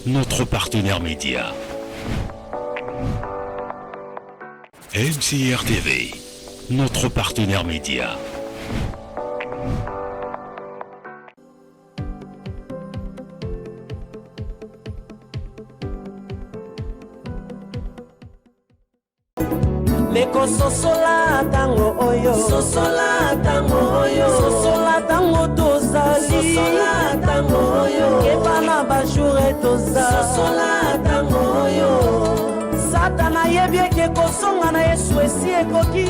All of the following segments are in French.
notre partenaire média. MCR TV, notre partenaire média. Leko sosola tango oyo, sosola tango oyo, sosola tango tozali, sosola tango oyo, kebana bajure tozali, sosola tango oyo. Satana yebieke kosonga na Yesu esi ekoki,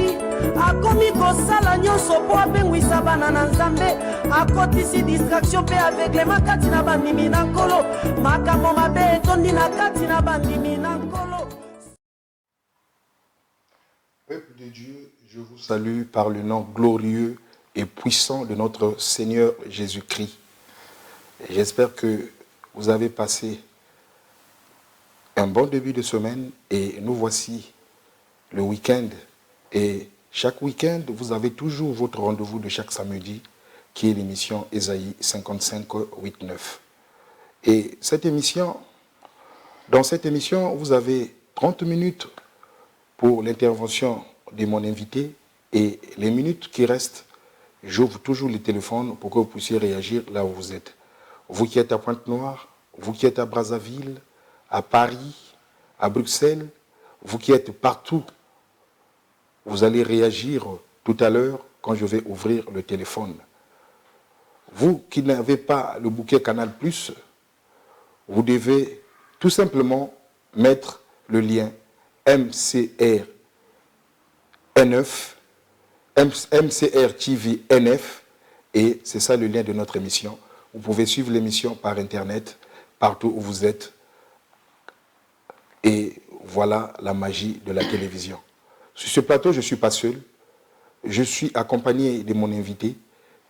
akomi kosala nyonso po apengwisa bana na Nzambe, akotisi distraction pe aveuglement kati na bandimi na nkolo, makambo mabe etondi na kati na bandimi na nkolo. Peuple de Dieu, je vous salue par le nom glorieux et puissant de notre Seigneur Jésus-Christ. J'espère que vous avez passé un bon début de semaine et nous voici le week-end. Et chaque week-end, vous avez toujours votre rendez-vous de chaque samedi qui est l'émission Ésaïe 55, 8, 9. Et dans cette émission, vous avez 30 minutes pour l'intervention de mon invité et les minutes qui restent, j'ouvre toujours les téléphones pour que vous puissiez réagir là où vous êtes. Vous qui êtes à Pointe-Noire, vous qui êtes à Brazzaville, à Paris, à Bruxelles, vous qui êtes partout, vous allez réagir tout à l'heure quand je vais ouvrir le téléphone. Vous qui n'avez pas le bouquet Canal+, vous devez tout simplement mettre le lien MCR NF, MCR TV NF, et c'est ça le lien de notre émission. Vous pouvez suivre l'émission par Internet, partout où vous êtes. Et voilà la magie de la télévision. Sur ce plateau, je ne suis pas seul. Je suis accompagné de mon invité,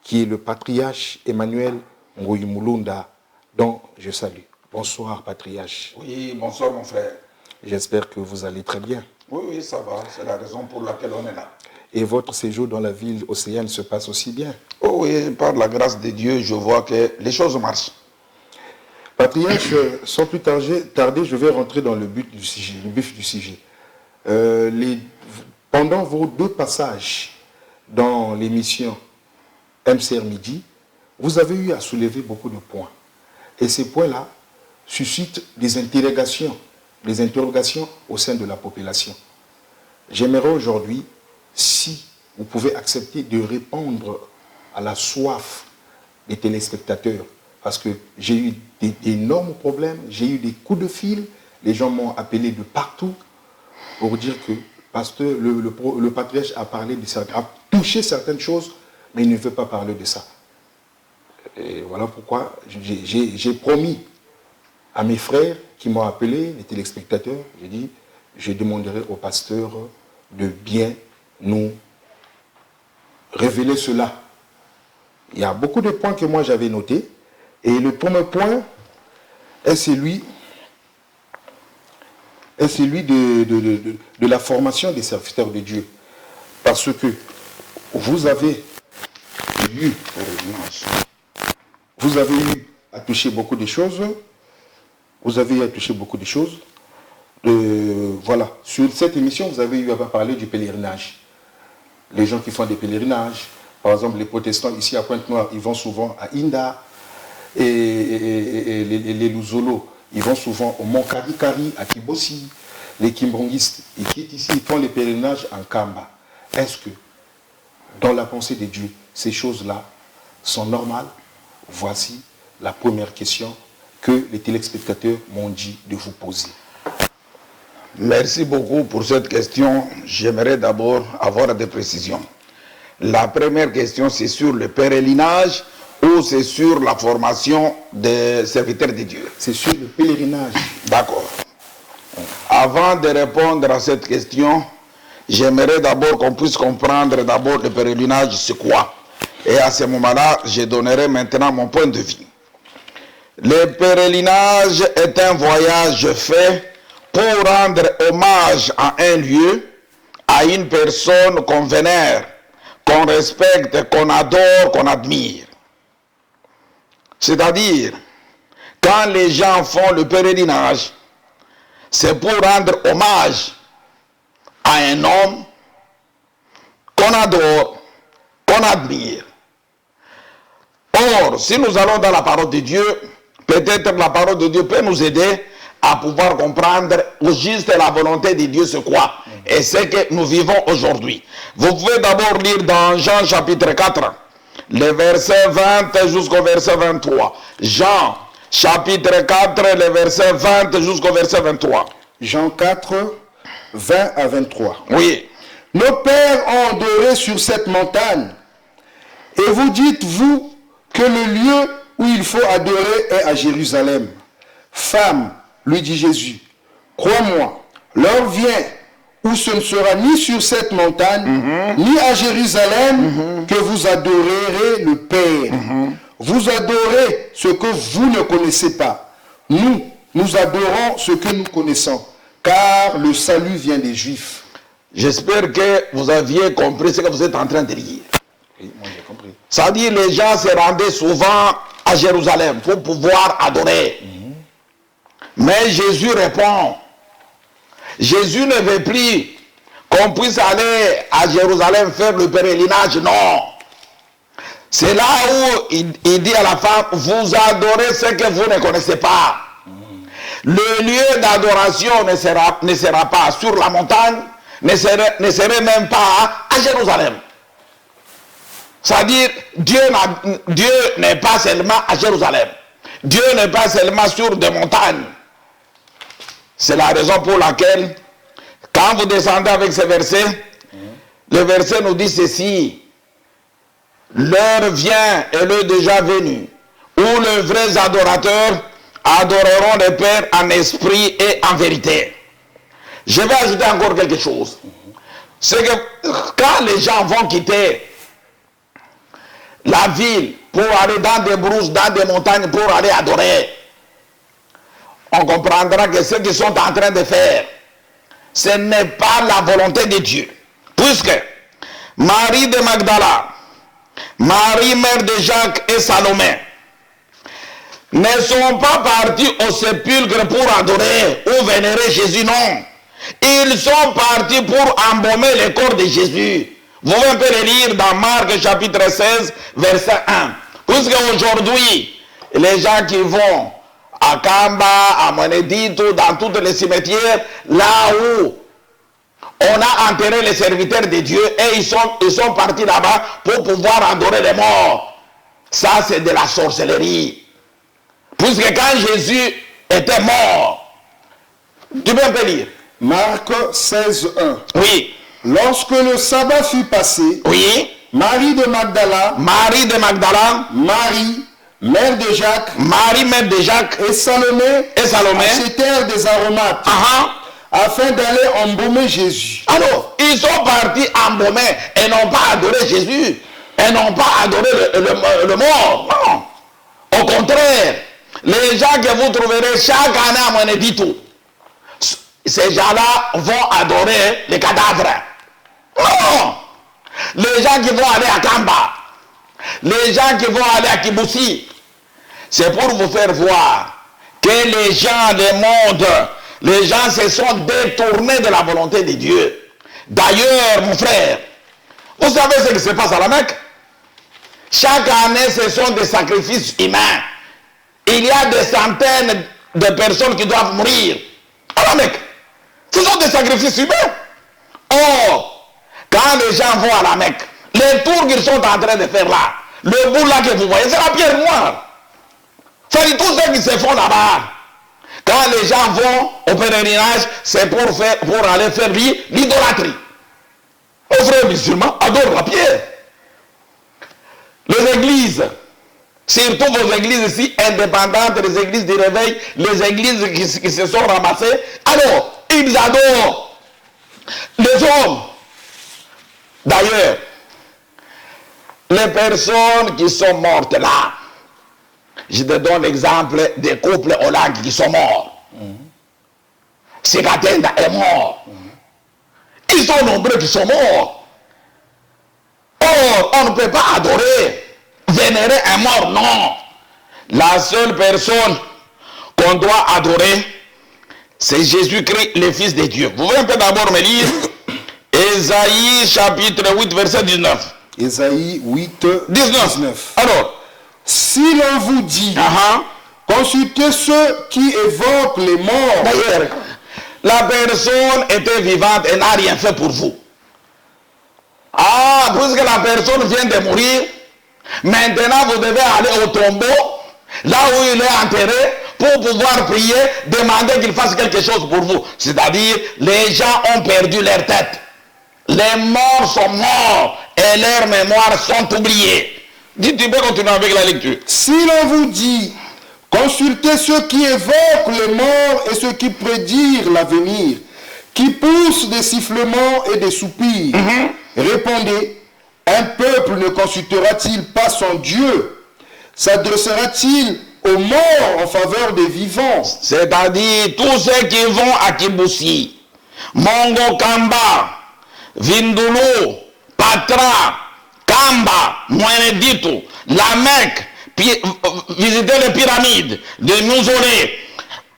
qui est le patriarche Emmanuel Ngoyi-Mulunda, dont je salue. Bonsoir, patriarche. Oui, bonsoir, mon frère. J'espère que vous allez très bien. Oui, ça va. C'est la raison pour laquelle on est là. Et votre séjour dans la ville océane se passe aussi bien? Oh oui, par la grâce de Dieu, je vois que les choses marchent. Patriarche, sans plus tarder, je vais rentrer dans le but du sujet, le vif du sujet. Pendant vos deux passages dans l'émission MCR Midi, vous avez eu à soulever beaucoup de points. Et ces points-là suscitent des interrogations au sein de la population. J'aimerais aujourd'hui, si vous pouvez accepter de répondre à la soif des téléspectateurs, parce que j'ai eu d'énormes problèmes, j'ai eu des coups de fil, les gens m'ont appelé de partout pour dire que le patriarche a touché certaines choses, mais il ne veut pas parler de ça. Et voilà pourquoi j'ai promis à mes frères qui m'ont appelé, les téléspectateurs, j'ai dit, je demanderai au pasteur de bien nous révéler cela. Il y a beaucoup de points que moi j'avais notés, et le premier point est celui de la formation des serviteurs de Dieu. Parce que vous avez eu à toucher beaucoup de choses. Vous avez eu à toucher beaucoup de choses. Voilà. Sur cette émission, vous avez eu à parler du pèlerinage. Les gens qui font des pèlerinages, par exemple les protestants ici à Pointe-Noire, ils vont souvent à Inda, et les Luzolo, ils vont souvent au Mont Kari, à Kibossi. Les Kimbongistes, ils quittent ici, ils font les pèlerinages en Kamba. Est-ce que, dans la pensée de Dieu, ces choses-là sont normales? Voici la première question que les téléspectateurs m'ont dit de vous poser. Merci beaucoup pour cette question. J'aimerais d'abord avoir des précisions. La première question, c'est sur le pèlerinage ou c'est sur la formation des serviteurs de Dieu? C'est sur le pèlerinage. D'accord. Avant de répondre à cette question, j'aimerais d'abord qu'on puisse comprendre d'abord le pèlerinage, c'est quoi. Et à ce moment-là, je donnerai maintenant mon point de vue. Le pèlerinage est un voyage fait pour rendre hommage à un lieu, à une personne qu'on vénère, qu'on respecte, qu'on adore, qu'on admire. C'est-à-dire, quand les gens font le pèlerinage, c'est pour rendre hommage à un homme qu'on adore, qu'on admire. Or, si nous allons dans la parole de Dieu, peut-être la parole de Dieu peut nous aider à pouvoir comprendre au juste la volonté de Dieu c'est quoi et ce que nous vivons aujourd'hui. Vous pouvez d'abord lire dans Jean chapitre 4, le verset 20 jusqu'au verset 23. Jean chapitre 4, le verset 20 jusqu'au verset 23. Jean 4, 20 à 23. Oui. Nos pères ont adoré sur cette montagne. Et vous dites, vous, que le lieu où il faut adorer est à Jérusalem. Femme, lui dit Jésus, crois-moi, l'heure vient où ce ne sera ni sur cette montagne, ni à Jérusalem, que vous adorerez le Père. Vous adorez ce que vous ne connaissez pas. Nous adorons ce que nous connaissons, car le salut vient des Juifs. J'espère que vous aviez compris ce que vous êtes en train de lire. Oui, moi j'ai compris. Ça dit, les gens se rendaient souvent à Jérusalem pour pouvoir adorer. Mais Jésus répond, Jésus ne veut plus qu'on puisse aller à Jérusalem faire le pèlerinage, non. C'est là où il dit à la femme, vous adorez ce que vous ne connaissez pas. Le lieu d'adoration ne sera pas sur la montagne, ne serait même pas à Jérusalem. C'est-à-dire, Dieu n'est pas seulement à Jérusalem. Dieu n'est pas seulement sur des montagnes. C'est la raison pour laquelle, quand vous descendez avec ce verset, le verset nous dit ceci. L'heure vient et l'heure déjà venue, où les vrais adorateurs adoreront le Père en esprit et en vérité. Je vais ajouter encore quelque chose. C'est que quand les gens vont quitter la ville pour aller dans des brousses, dans des montagnes, pour aller adorer, on comprendra que ce qu'ils sont en train de faire, ce n'est pas la volonté de Dieu. Puisque Marie de Magdala, Marie mère de Jacques et Salomé ne sont pas partis au sépulcre pour adorer ou vénérer Jésus, non. Ils sont partis pour embaumer le corps de Jésus. Vous pouvez le lire dans Marc chapitre 16, verset 1. Puisque aujourd'hui, les gens qui vont à Kamba, à Monedito, dans tous les cimetières, là où on a enterré les serviteurs de Dieu et ils sont partis là-bas pour pouvoir adorer les morts. Ça, c'est de la sorcellerie. Puisque quand Jésus était mort, tu peux un peu lire. Marc 16, 1. Oui. Lorsque le sabbat fut passé, Oui. Marie de Magdala, Marie de Magdala, Marie, mère de Jacques, Marie mère de Jacques et Salomé achetèrent des aromates afin d'aller embaumer Jésus. Alors, ils sont partis embaumer et n'ont pas adoré Jésus. Et n'ont pas adoré le mort. Non. Au contraire, les gens que vous trouverez chaque année à Monedito, ces gens-là vont adorer les cadavres. Non. Les gens qui vont aller à Kamba, les gens qui vont aller à Kibousi, c'est pour vous faire voir que les gens, le monde, les gens se sont détournés de la volonté de Dieu. D'ailleurs, mon frère, vous savez ce qui se passe à la Mecque? Chaque année, ce sont des sacrifices humains. Il y a des centaines de personnes qui doivent mourir à la Mecque. Ce sont des sacrifices humains. Or, quand les gens vont à la Mecque, les tours qu'ils sont en train de faire là, le bout là que vous voyez, c'est la pierre noire. C'est tout ce qui se font là-bas. Quand les gens vont au pèlerinage, c'est pour aller faire l'idolâtrie. Les frères musulmans adorent la pierre. Les églises, surtout vos églises ici indépendantes, les églises du réveil, les églises qui se sont ramassées, alors, ils adorent les hommes. D'ailleurs, les personnes qui sont mortes là, je te donne l'exemple des couples hollandais qui sont morts. Sikatenda est mort. Ils sont nombreux qui sont morts. Or, on ne peut pas adorer, vénérer un mort, non. La seule personne qu'on doit adorer, c'est Jésus-Christ, le Fils de Dieu. Vous pouvez un peu d'abord me lire Ésaïe chapitre 8, verset 19. Ésaïe 8, 19. Alors, si l'on vous dit, consultez ceux qui évoquent les morts. D'ailleurs, la personne était vivante et n'a rien fait pour vous. Ah, puisque la personne vient de mourir, maintenant vous devez aller au tombeau, là où il est enterré, pour pouvoir prier, demander qu'il fasse quelque chose pour vous. C'est-à-dire, les gens ont perdu leur tête. Les morts sont morts et leurs mémoires sont oubliées. Tu peux continuer avec la lecture. Si l'on vous dit, consultez ceux qui évoquent les morts et ceux qui prédirent l'avenir, qui poussent des sifflements et des soupirs, répondez, un peuple ne consultera-t-il pas son Dieu? S'adressera-t-il aux morts en faveur des vivants? C'est-à-dire tous ceux qui vont à Kiboussi, Mongo Kamba, Vindulu, Patra, Kamba, Mweneditu, la Mecque, visiter les pyramides, les mausolées,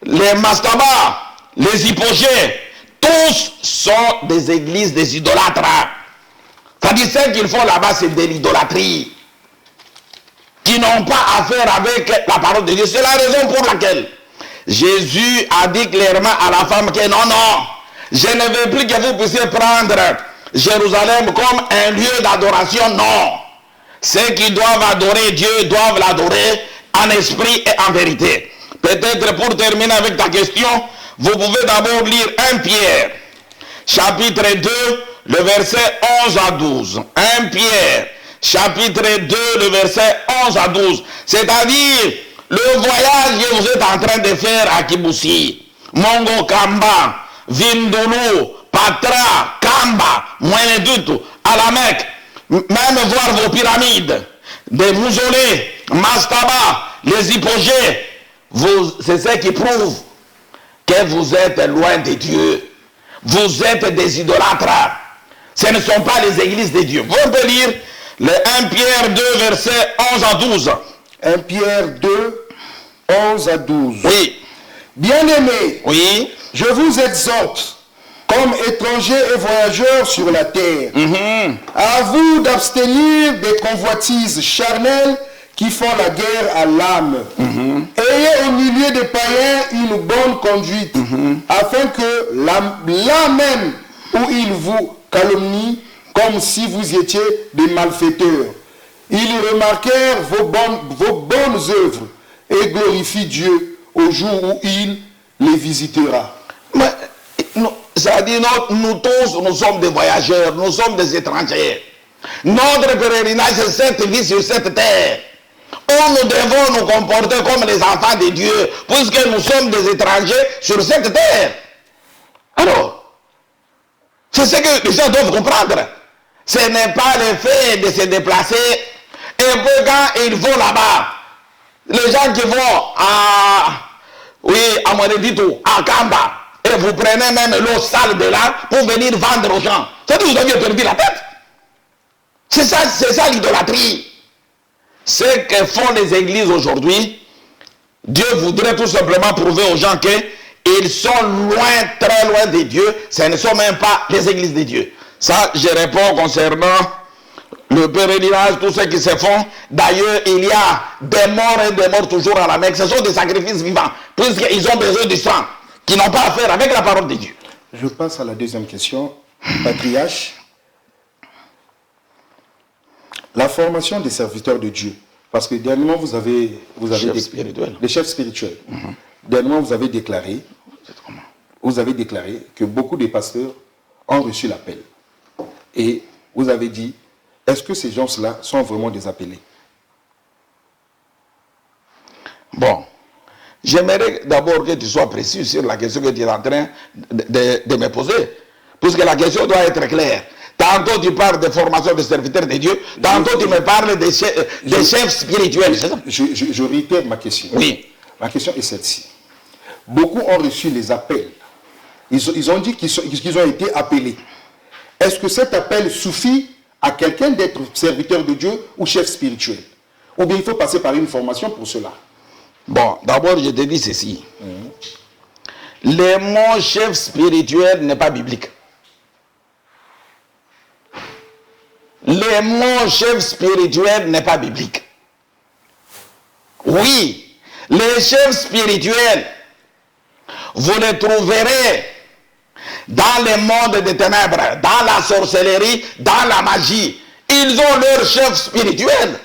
les mastabas, les hypogées, tous sont des églises des idolâtres. C'est-à-dire ce qu'ils font là-bas, c'est de l'idolâtrie, qui n'ont pas affaire avec la parole de Dieu. C'est la raison pour laquelle Jésus a dit clairement à la femme que non, non, je ne veux plus que vous puissiez prendre Jérusalem comme un lieu d'adoration. Non. Ceux qui doivent adorer Dieu doivent l'adorer en esprit et en vérité. Peut-être pour terminer avec ta question, vous pouvez d'abord lire 1 Pierre, chapitre 2, le verset 11 à 12. 1 Pierre, chapitre 2, le verset 11 à 12. C'est-à-dire, le voyage que vous êtes en train de faire à Kiboussi, Mongo Kamba, Vindulu, Patra, Kamba, Mweneditu, à la Mecque, même voir vos pyramides, des mausolées, Mastaba, les hypogées, c'est ce qui prouve que vous êtes loin de Dieu. Vous êtes des idolâtres. Ce ne sont pas les églises de Dieu. Vous pouvez lire le 1 Pierre 2, verset 11 à 12. 1 Pierre 2, 11 à 12. Oui. Bien-aimés, Oui. je vous exhorte, comme étrangers et voyageurs sur la terre, à vous d'abstenir des convoitises charnelles qui font la guerre à l'âme. Ayez au milieu des païens une bonne conduite, afin que là même où ils vous calomnient, comme si vous étiez des malfaiteurs, ils remarquèrent vos bonnes œuvres et glorifient Dieu au jour où il les visitera. Mais, c'est-à-dire, nous tous, nous sommes des voyageurs, nous sommes des étrangers. Notre pèlerinage, c'est cette vie sur cette terre, où nous devons nous comporter comme les enfants de Dieu, puisque nous sommes des étrangers sur cette terre. Alors, c'est ce que les gens doivent comprendre. Ce n'est pas le fait de se déplacer, et puis quand ils vont là-bas, les gens qui vont à Mweneditu, à Kamba, et vous prenez même l'eau sale de là pour venir vendre aux gens. C'est que vous aviez perdu la tête. C'est ça l'idolâtrie. Ce que font les églises aujourd'hui, Dieu voudrait tout simplement prouver aux gens qu'ils sont loin, très loin de Dieu. Ce ne sont même pas les églises de Dieu. Ça, je réponds concernant le pèlerinage, tout ce qui se font. D'ailleurs, il y a des morts toujours à la Mecque. Ce sont des sacrifices vivants, puisqu'ils ont besoin du sang, qui n'ont pas à faire avec la parole de Dieu. Je passe à la deuxième question. Patriarche, la formation des serviteurs de Dieu. Parce que dernièrement, vous avez des chefs spirituels. Dernièrement, vous avez déclaré que beaucoup de pasteurs ont reçu l'appel. Et vous avez dit, est-ce que ces gens-là sont vraiment des appelés? Bon, j'aimerais d'abord que tu sois précis sur la question que tu es en train de me poser. Puisque la question doit être claire. Tantôt tu parles de formation de serviteurs de Dieu, tantôt tu me parles des chefs spirituels. Je réitère ma question. Oui. Ma question est celle-ci. Beaucoup ont reçu les appels. Ils ont dit qu'ils ont été appelés. Est-ce que cet appel suffit à quelqu'un d'être serviteur de Dieu ou chef spirituel? Ou bien il faut passer par une formation pour cela? Bon, d'abord, je te dis ceci. Le mot chef spirituel n'est pas biblique. Le mot chef spirituel n'est pas biblique. Oui, les chefs spirituels, vous les trouverez dans le monde des ténèbres, dans la sorcellerie, dans la magie. Ils ont leur chef spirituel.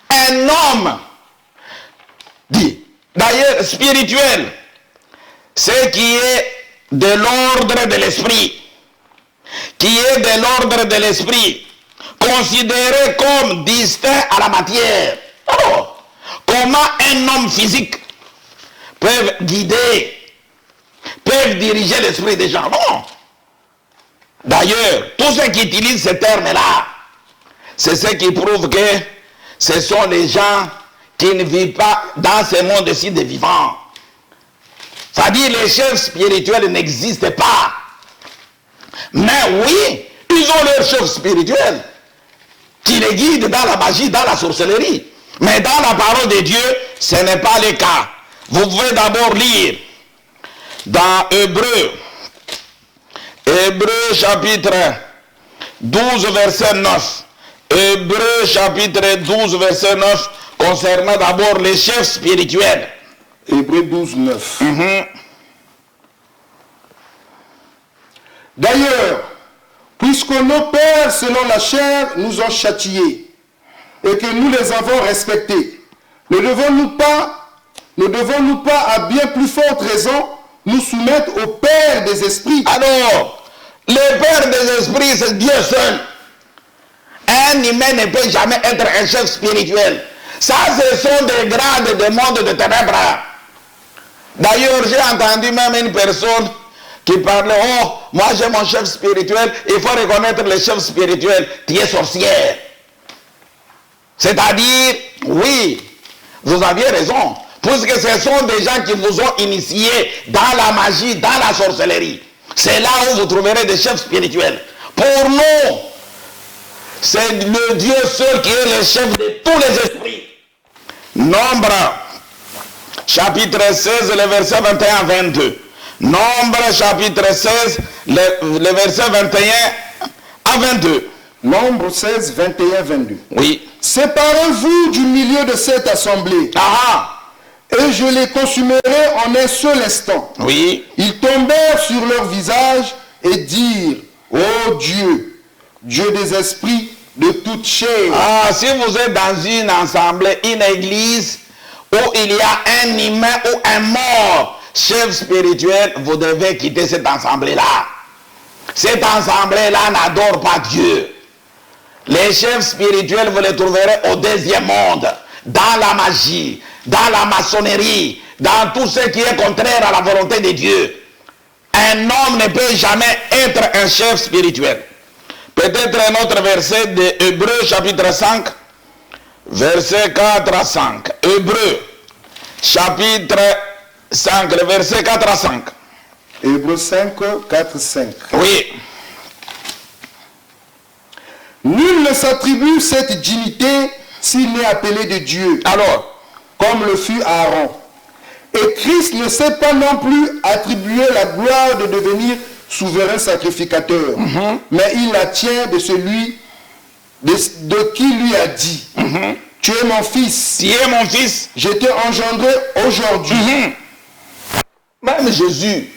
Un homme, dit, d'ailleurs spirituel, ce qui est de l'ordre de l'esprit, qui est de l'ordre de l'esprit, considéré comme distinct à la matière. Alors, comment un homme physique peut guider, peut diriger l'esprit des gens? Non. D'ailleurs, tous ceux qui utilisent ce terme-là, c'est ce qui prouve que ce sont les gens qui ne vivent pas dans ce monde-ci des vivants. C'est-à-dire les chefs spirituels n'existent pas. Mais oui, ils ont leurs chefs spirituels qui les guident dans la magie, dans la sorcellerie. Mais dans la parole de Dieu, ce n'est pas le cas. Vous pouvez d'abord lire dans Hébreux chapitre 12, verset 9. Hébreux chapitre 12, verset 9, concernant d'abord les chefs spirituels. Hébreux 12, 9. D'ailleurs, puisque nos pères, selon la chair, nous ont châtiés, et que nous les avons respectés, ne devons-nous pas, à bien plus forte raison, nous soumettre au Père des esprits? Alors, le Père des esprits, c'est Dieu seul. Un humain ne peut jamais être un chef spirituel. Ça, ce sont des grades de monde de ténèbres. D'ailleurs, j'ai entendu même une personne qui parlait, oh, moi j'ai mon chef spirituel, il faut reconnaître le chef spirituel, tu es sorcière. C'est-à-dire, oui, vous aviez raison, puisque ce sont des gens qui vous ont initié dans la magie, dans la sorcellerie. C'est là où vous trouverez des chefs spirituels. Pour nous, c'est le Dieu seul qui est le chef de tous les esprits. Nombre, chapitre 16, le verset 21 à 22. Nombre, chapitre 16, le verset 21 à 22. Nombre 16, 21, 22. Oui. Séparez-vous du milieu de cette assemblée. Et je les consumerai en un seul instant. Oui. Ils tombèrent sur leur visage et dirent, ô Dieu, Dieu des esprits de toute chair. Si vous êtes dans une assemblée, une église, où il y a un humain ou un mort, chef spirituel, vous devez quitter cette assemblée-là. Cette assemblée-là n'adore pas Dieu. Les chefs spirituels, vous les trouverez au deuxième monde, dans la magie, dans la maçonnerie, dans tout ce qui est contraire à la volonté de Dieu. Un homme ne peut jamais être un chef spirituel. Peut-être un autre verset de Hébreux chapitre 5, verset 4 à 5. Hébreux chapitre 5, le verset 4 à 5. Hébreux 5, 4, 5. Oui. Nul ne s'attribue cette dignité s'il n'est appelé de Dieu. Alors, comme le fut Aaron. Et Christ ne s'est pas non plus attribué la gloire de devenir souverain sacrificateur, mais il la tient de celui de qui lui a dit, tu es mon fils. Tu es mon fils. Je t'ai engendré aujourd'hui. Même Jésus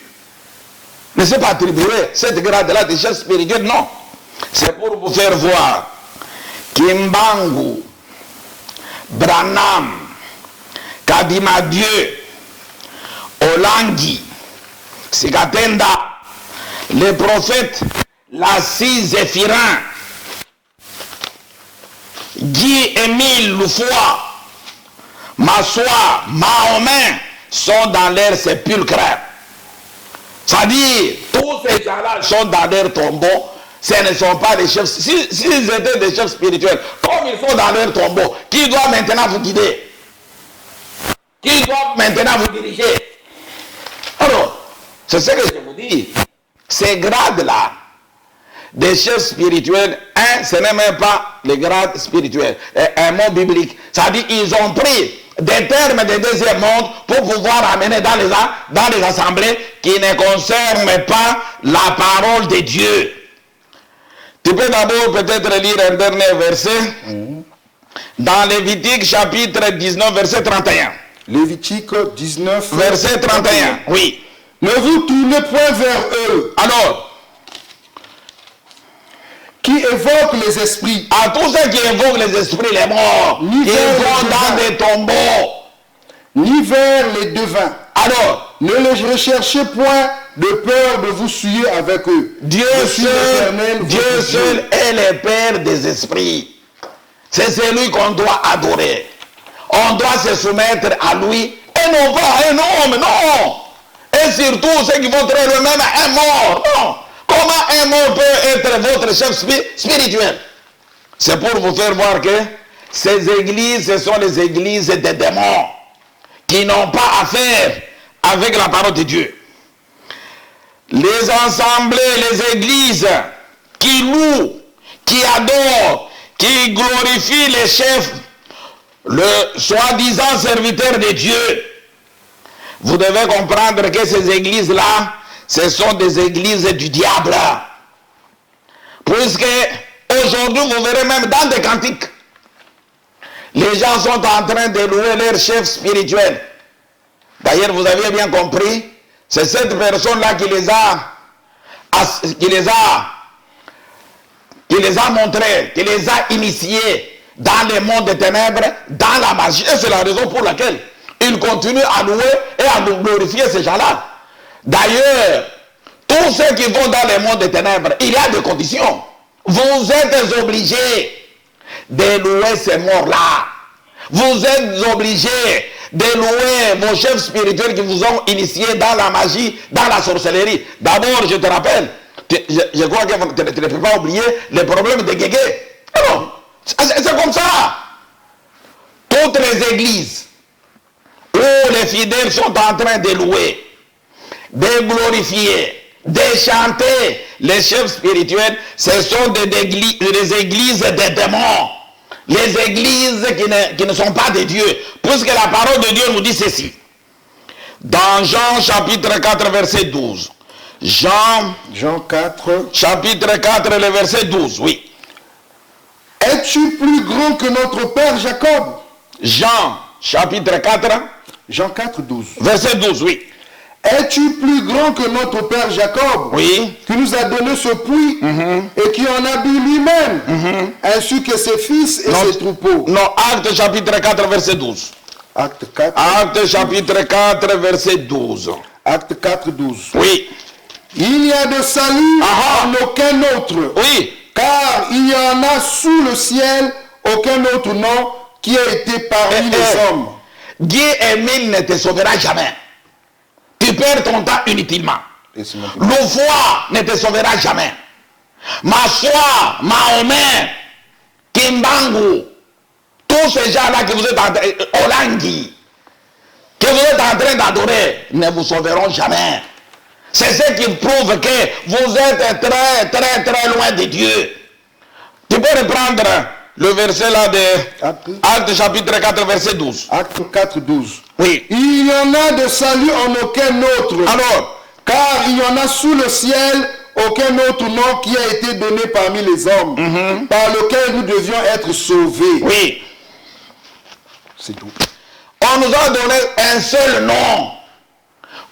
ne s'est pas attribué cette grade-là de chef spirituel, non. C'est pour vous faire voir Kimbangu, Branham, Kadima Dieu, Olangi, Sikatenda, les prophètes, Lassie Zéphirin, Guy-Émile Loufoy, Massoua, Mahomet sont dans leur sépulcre. C'est-à-dire, tous ces gens-là sont dans leur tombeau. Ce ne sont pas des chefs. S'ils étaient des chefs spirituels, comme ils sont dans leur tombeau, qui doit maintenant vous guider? Qui doit maintenant vous diriger? Alors, c'est ce que je vous dis. Ces grades-là, des chefs spirituels, ce n'est même pas les grades spirituels, un mot biblique. C'est-à-dire, ils ont pris des termes de deuxième monde pour pouvoir amener dans les assemblées qui ne concernent pas la parole de Dieu. Tu peux d'abord peut-être lire un dernier verset dans Lévitique chapitre 19 verset 31. Lévitique 19 verset 31, oui. Ne vous tournez point vers eux. Alors, qui évoquent les esprits. À tous ceux qui évoquent les esprits, les morts, qui vont dans des tombeaux, ni vers les devins. Alors, ne les recherchez point de peur de vous souiller avec eux. Dieu seul est le Père des esprits. C'est celui qu'on doit adorer. On doit se soumettre à lui et non pas un homme, non. Et surtout ceux qui vont traiter eux-mêmes un mort, non. Comment un mort peut être votre chef spirituel? C'est pour vous faire voir que ces églises, ce sont les églises des démons qui n'ont pas affaire avec la parole de Dieu. Les assemblées, les églises qui louent, qui adorent, qui glorifient les chefs, le soi-disant serviteur de Dieu, vous devez comprendre que ces églises-là, ce sont des églises du diable. Puisque aujourd'hui, vous verrez même dans des cantiques, les gens sont en train de louer leur chef spirituel. D'ailleurs, vous avez bien compris, c'est cette personne-là qui les a montrés, qui les a initiés dans le monde des ténèbres, dans la magie. Et c'est la raison pour laquelle ils continuent à louer et à glorifier ces gens-là. D'ailleurs, tous ceux qui vont dans le monde des ténèbres, il y a des conditions. Vous êtes obligés de louer ces morts-là. Vous êtes obligés de louer vos chefs spirituels qui vous ont initiés dans la magie, dans la sorcellerie. D'abord, je te rappelle, je crois que tu ne peux pas oublier le problème de Guégué. Alors, c'est comme ça. Toutes les églises où les fidèles sont en train de louer, de glorifier, de chanter les chefs spirituels, ce sont des églises des démons. Les églises qui ne sont pas de Dieu. Puisque la parole de Dieu nous dit ceci. Dans Jean chapitre 4 verset 12. Jean 4 chapitre 4 le verset 12, oui. Es-tu plus grand que notre père Jacob? Jean chapitre 4. Jean 4, 12. Verset 12, oui. Es-tu plus grand que notre père Jacob, oui, qui nous a donné ce puits et qui en a bu lui-même, ainsi que ses fils et ses troupeaux? Non, Acte chapitre 4, verset 12. Acte 4. Acte chapitre 4, verset 12. Acte 4, 12. Oui. Il n'y a de salut en aucun autre. Oui. Car il y en a sous le ciel aucun autre nom qui a été parmi les hommes. Dieu Émile ne te sauvera jamais. Tu perds ton temps inutilement. Le foi ne te sauvera jamais. Massoua, Mahomet, Kimbangu, tous ces gens-là que vous êtes en train, Olangi, que vous êtes en train d'adorer, ne vous sauveront jamais. C'est ce qui prouve que vous êtes très, très, très loin de Dieu. Tu peux reprendre le verset là de Acte chapitre 4, verset 12. Acte 4, 12. Oui. Il y en a de salut en aucun autre. Alors, car il y en a sous le ciel aucun autre nom qui a été donné parmi les hommes, par lequel nous devions être sauvés. Oui. C'est tout. On nous a donné un seul nom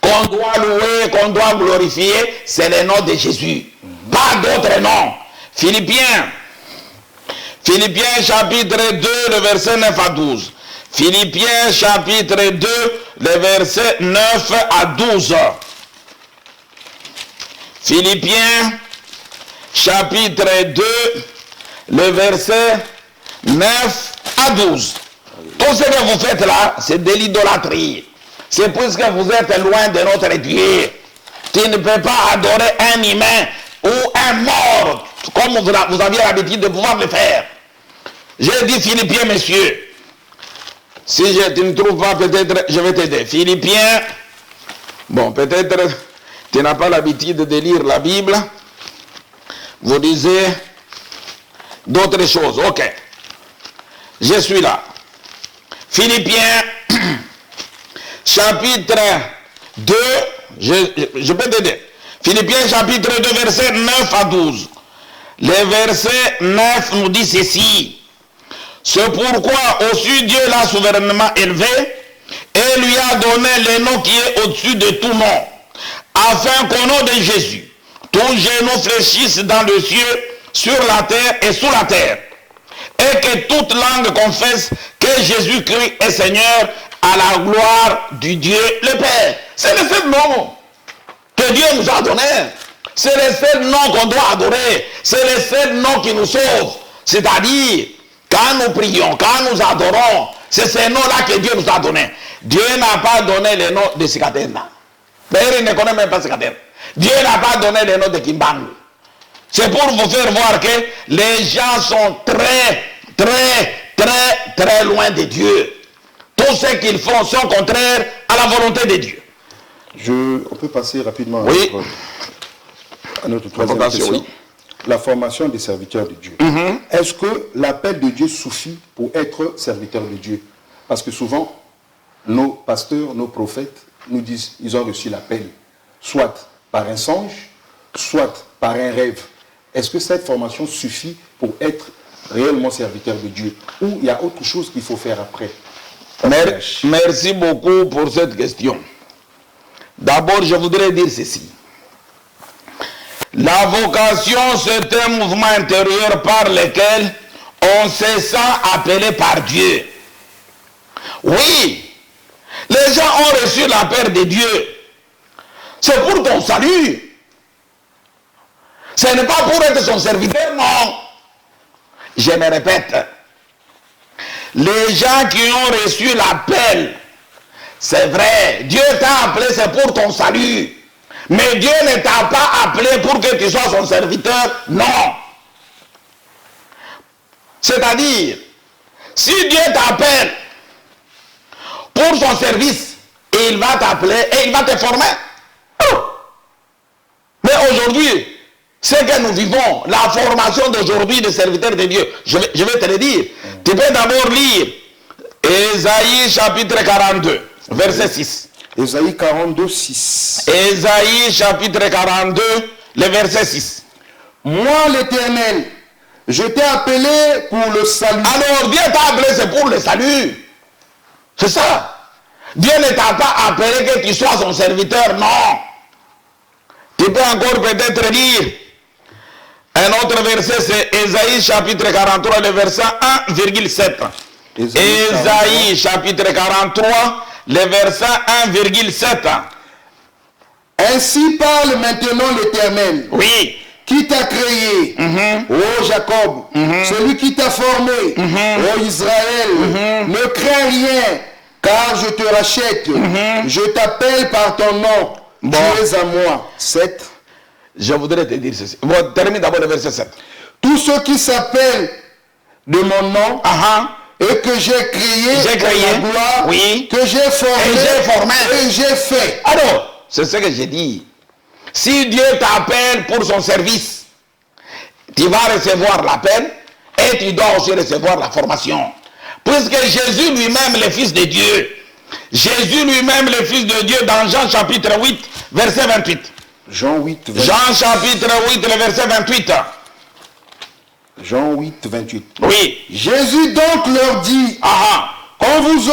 qu'on doit louer, qu'on doit glorifier, c'est le nom de Jésus. Pas d'autre nom. Philippiens chapitre 2, le verset 9 à 12. Philippiens chapitre 2, le verset 9 à 12. Philippiens chapitre 2, le verset 9 à 12. Tout ce que vous faites là, c'est de l'idolâtrie. C'est puisque vous êtes loin de notre Dieu. Tu ne peux pas adorer un humain ou un mort, comme vous aviez l'habitude de pouvoir le faire. J'ai dit Philippiens, messieurs. Si tu ne trouves pas, peut-être je vais t'aider. Philippiens, bon, peut-être tu n'as pas l'habitude de lire la Bible. Vous lisez d'autres choses. Ok. Je suis là. Philippiens, chapitre 2, je peux t'aider. Philippiens, chapitre 2, versets 9 à 12. Le verset 9 nous dit ceci. C'est pourquoi aussi Dieu l'a souverainement élevé et lui a donné le nom qui est au-dessus de tout nom, afin qu'au nom de Jésus, tous genoux fléchissent dans le ciel, sur la terre et sous la terre, et que toute langue confesse que Jésus-Christ est Seigneur, à la gloire du Dieu le Père. C'est le seul nom que Dieu nous a donné. C'est le seul nom qu'on doit adorer. C'est le seul nom qui nous sauve. C'est-à-dire, quand nous prions, quand nous adorons, c'est ce nom-là que Dieu nous a donné. Dieu n'a pas donné le nom de Sikatena. D'ailleurs, il ne connaît même pas Sikatena. Dieu n'a pas donné le nom de Kimbangu. C'est pour vous faire voir que les gens sont très loin de Dieu. Tout ce qu'ils font sont contraires à la volonté de Dieu. On peut passer rapidement à notre troisième question. Oui. La formation des serviteurs de Dieu. Est-ce que l'appel de Dieu suffit pour être serviteur de Dieu? Parce que souvent, nos pasteurs, nos prophètes nous disent qu'ils ont reçu l'appel, soit par un songe, soit par un rêve. Est-ce que cette formation suffit pour être réellement serviteur de Dieu? Ou il y a autre chose qu'il faut faire après? Merci beaucoup pour cette question. D'abord, je voudrais dire ceci. La vocation, c'est un mouvement intérieur par lequel on se sent appelé par Dieu. Oui, les gens ont reçu l'appel de Dieu. C'est pour ton salut. Ce n'est pas pour être son serviteur, non. Je me répète. Les gens qui ont reçu l'appel, c'est vrai, Dieu t'a appelé, c'est pour ton salut. Mais Dieu ne t'a pas appelé pour que tu sois son serviteur, non. C'est-à-dire, si Dieu t'appelle pour son service, il va t'appeler et il va te former. Mais aujourd'hui, ce que nous vivons, la formation d'aujourd'hui des serviteurs de Dieu, je vais te le dire. Tu peux d'abord lire Ésaïe chapitre 42, verset 6. Ésaïe 42, 6. Ésaïe chapitre 42, le verset 6. Moi l'Éternel, je t'ai appelé pour le salut. Alors Dieu t'a appelé, c'est pour le salut. C'est ça. Dieu ne t'a pas appelé que tu sois son serviteur, non. Tu peux encore peut-être lire un autre verset, c'est Ésaïe chapitre 43, le verset 1,7. Ésaïe chapitre 43, le verset 1,7. Ainsi parle maintenant l'Éternel. Oui. Qui t'a créé, ô Jacob, celui qui t'a formé, ô Israël, ne crains rien, car je te rachète, je t'appelle par ton nom, tu es à moi. 7. Je voudrais te dire ceci. Bon, termine d'abord le verset 7. Tous ceux qui s'appellent de mon nom, et que j'ai créé la gloire, oui, que j'ai formé, et j'ai fait. Alors, c'est ce que j'ai dit. Si Dieu t'appelle pour son service, tu vas recevoir l'appel et tu dois aussi recevoir la formation. Puisque Jésus lui-même, le Fils de Dieu, Jésus lui-même, le Fils de Dieu, dans Jean chapitre 8, verset 28. Jean 8, 28. Jean chapitre 8, le verset 28. Jean 8, 28. Oui. Jésus donc leur dit, quand vous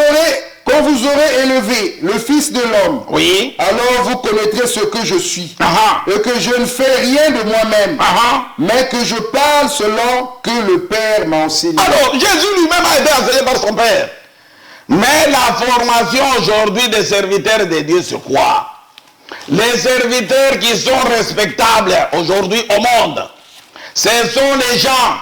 aurez élevé le Fils de l'homme, oui, alors vous connaîtrez ce que je suis, et que je ne fais rien de moi-même, mais que je parle selon que le Père m'a enseigné. Alors, Jésus lui-même a été enseigné par son Père. Mais la formation aujourd'hui des serviteurs de Dieu, c'est quoi? Les serviteurs qui sont respectables aujourd'hui au monde, ce sont les gens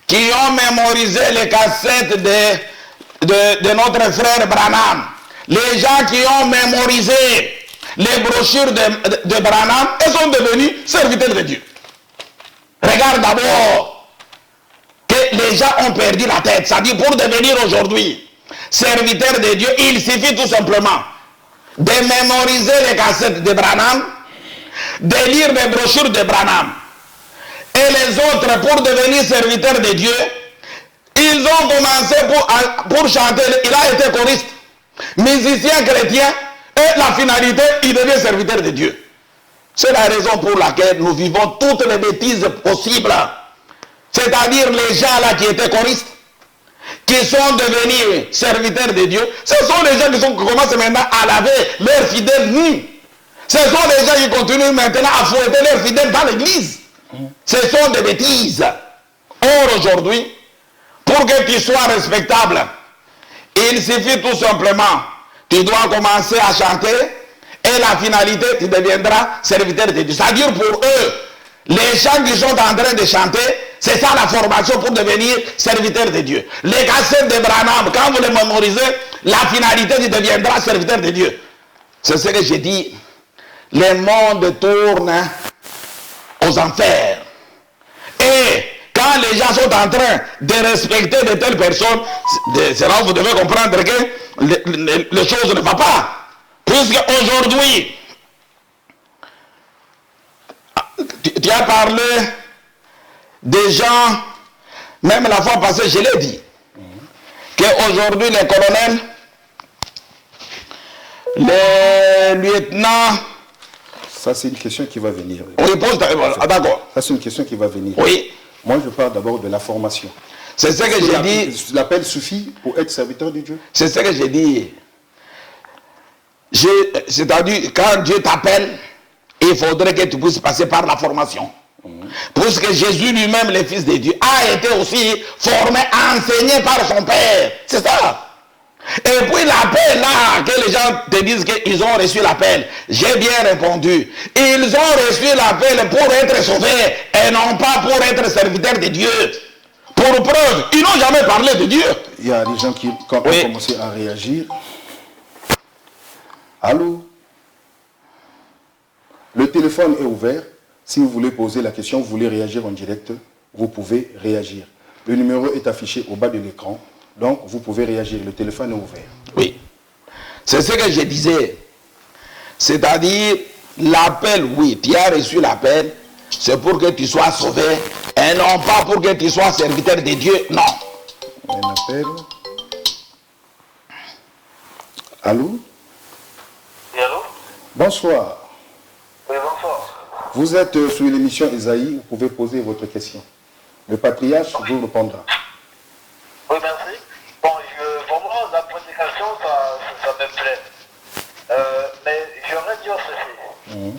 qui ont mémorisé les cassettes de notre frère Branham. Les gens qui ont mémorisé les brochures de Branham et sont devenus serviteurs de Dieu. Regarde d'abord que les gens ont perdu la tête. C'est-à-dire pour devenir aujourd'hui serviteur de Dieu, il suffit tout simplement de mémoriser les cassettes de Branham, de lire les brochures de Branham. Et les autres, pour devenir serviteurs de Dieu, Ils ont commencé pour chanter, il a été choriste, musicien chrétien, et la finalité, il devient serviteur de Dieu. C'est la raison pour laquelle nous vivons toutes les bêtises possibles. C'est-à-dire les gens là qui étaient choristes, qui sont devenus serviteurs de Dieu, ce sont les gens qui commencent maintenant à laver leurs fidèles nus. Ce sont les gens qui continuent maintenant à fouetter leurs fidèles dans l'église. Ce sont des bêtises. Or aujourd'hui, pour que tu sois respectable, il suffit tout simplement, tu dois commencer à chanter et la finalité, tu deviendras serviteur de Dieu. C'est-à-dire pour eux, les gens qui sont en train de chanter, c'est ça la formation pour devenir serviteur de Dieu. Les cassettes de Branham, quand vous les mémorisez, la finalité, tu deviendras serviteur de Dieu. C'est ce que j'ai dit. Le monde tourne aux enfers. Et quand les gens sont en train de respecter de telles personnes, c'est là où vous devez comprendre que les choses ne vont pas. Puisque aujourd'hui, tu as parlé des gens, même la fois passée, je l'ai dit, qu'aujourd'hui les colonels, les lieutenants... Ça, c'est une question qui va venir. Oui, pose, d'accord. Ça, c'est une question qui va venir. Oui. Moi, je parle d'abord de la formation. C'est ce que j'ai dit. L'appel suffit pour être serviteur de Dieu. C'est ce que j'ai dit. C'est-à-dire, quand Dieu t'appelle, il faudrait que tu puisses passer par la formation. Puisque Jésus lui-même, le Fils de Dieu, a été aussi formé, enseigné par son Père. C'est ça. Et puis l'appel là, que les gens te disent qu'ils ont reçu l'appel, j'ai bien répondu. Ils ont reçu l'appel pour être sauvés et non pas pour être serviteurs de Dieu. Pour preuve, ils n'ont jamais parlé de Dieu. Il y a des gens qui ont commencé à réagir. Allô? Le téléphone est ouvert. Si vous voulez poser la question, vous voulez réagir en direct, vous pouvez réagir. Le numéro est affiché au bas de l'écran. Donc, vous pouvez réagir. Le téléphone est ouvert. Oui. C'est ce que je disais. C'est-à-dire, l'appel, oui, tu as reçu l'appel, c'est pour que tu sois sauvé, et non pas pour que tu sois serviteur de Dieu. Non. Un appel. Allô? Oui, allô? Bonsoir. Oui, bonsoir. Vous êtes sur l'émission Esaïe, vous pouvez poser votre question. Le patriarche vous répondra. Oui, merci. Bon, vraiment, la prédication, ça me plaît. Mais j'aurais dit ceci.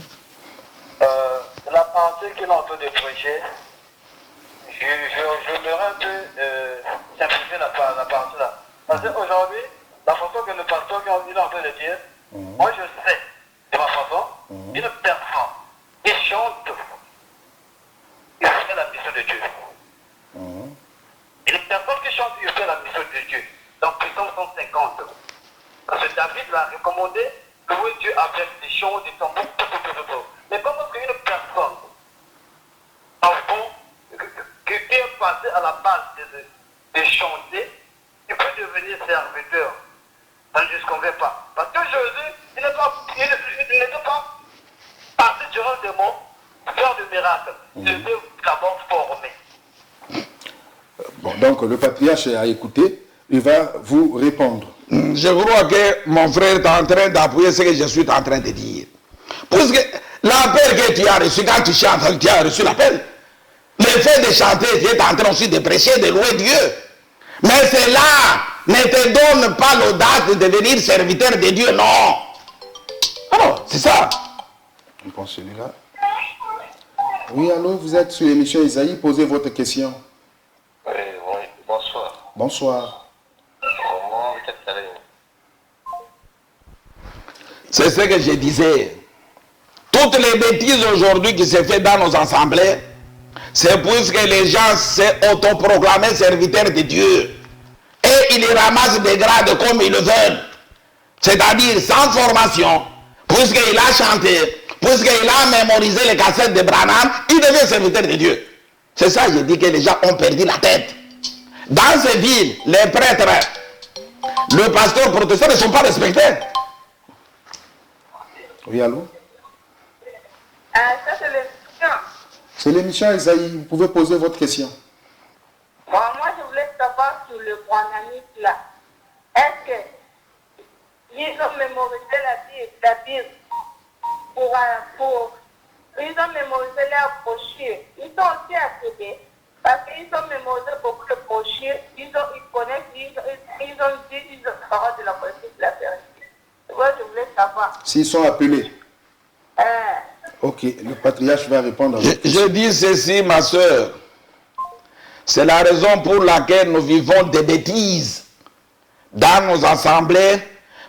La partie qu'il est en train de prêcher, j'aimerais un peu simplifier la partie là. Parce qu'aujourd'hui, la façon que le pasteur est en train de dire, moi je sais, de ma façon, une personne qui chante, il fait la mission de Dieu. Et les personnes qui chantent, ils font la mission de Dieu. Dans Psaume 150. Parce que David l'a recommandé, louer Dieu avec des chants, des tambours, tout. Mais comment est-ce qu'une personne, en fond, qui est passée à la base de chanter, il peut devenir serviteur. Tandis qu'on ne veut pas. Parce que Jésus, il ne peut pas passer durant des mots, faire de miracles. Il était d'abord formé. Bon, donc le patriarche a écouté, il va vous répondre. Je crois que mon frère est en train d'appuyer ce que je suis en train de dire. Puisque l'appel que tu as reçu, quand tu chantes, tu as reçu l'appel. Le fait de chanter, tu es en train aussi de prêcher, de louer Dieu. Mais cela ne te donne pas l'audace de devenir serviteur de Dieu, non. Alors, c'est ça. On prend celui-là. Oui, allô, vous êtes sur l'émission Esaïe, posez votre question. Oui, bonsoir. Bonsoir. Comment vous êtes allé? C'est ce que je disais. Toutes les bêtises aujourd'hui qui se font dans nos assemblées, c'est puisque les gens s'est autoproclamés serviteurs de Dieu. Et ils ramassent des grades comme ils le veulent. C'est-à-dire sans formation, puisqu'il a chanté, puisqu'il a mémorisé les cassettes de Branham, il devient serviteur de Dieu. C'est ça, je dis que les gens ont perdu la tête. Dans ces villes, les prêtres, le pasteur protestant ne sont pas respectés. Oui, allô? Ça, c'est l'émission. C'est l'émission Esaïe, vous pouvez poser votre question. Moi, je voulais savoir le brananisme là, est-ce qu'ils ont mémorisé la Bible pour ils ont mémorisé leur brochure. Ils sont aussi accédés parce qu'ils ont mémorisé beaucoup de brochures. Ils connaissent, ils ont dit la parole de la politique de la vérité. Moi, je voulais savoir. S'ils sont appelés. Ok, le patriarche va répondre. Je dis ceci, ma soeur. C'est la raison pour laquelle nous vivons des bêtises dans nos assemblées,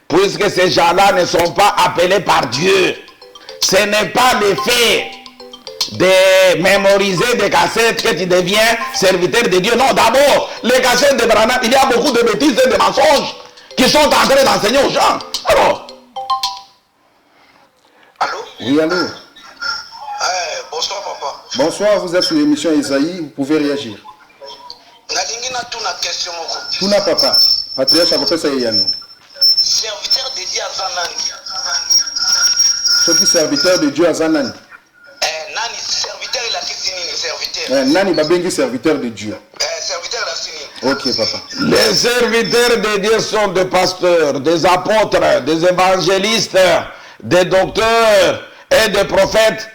puisque ces gens-là ne sont pas appelés par Dieu. Ce n'est pas l'effet de mémoriser des cassettes que tu deviens serviteur de Dieu. Non, d'abord, les cassettes de Branham, il y a beaucoup de bêtises et de mensonges qui sont en train d'enseigner aux gens. Alors. Allô? Oui, allô? Bonsoir, papa. Bonsoir, vous êtes sur l'émission Isaïe, vous pouvez réagir. Tout n'a papa. Patriarche, à peu près ça y est, Yannou. Serviteur de Dieu à Zanani. Ce qui serviteur de Dieu à Zanani. Nani, serviteur il a Kissinini, serviteur. Nani Babengi, serviteur de Dieu. Serviteur il a Kissinini. Ok, papa. Les serviteurs de Dieu sont des pasteurs, des apôtres, des évangélistes, des docteurs et des prophètes.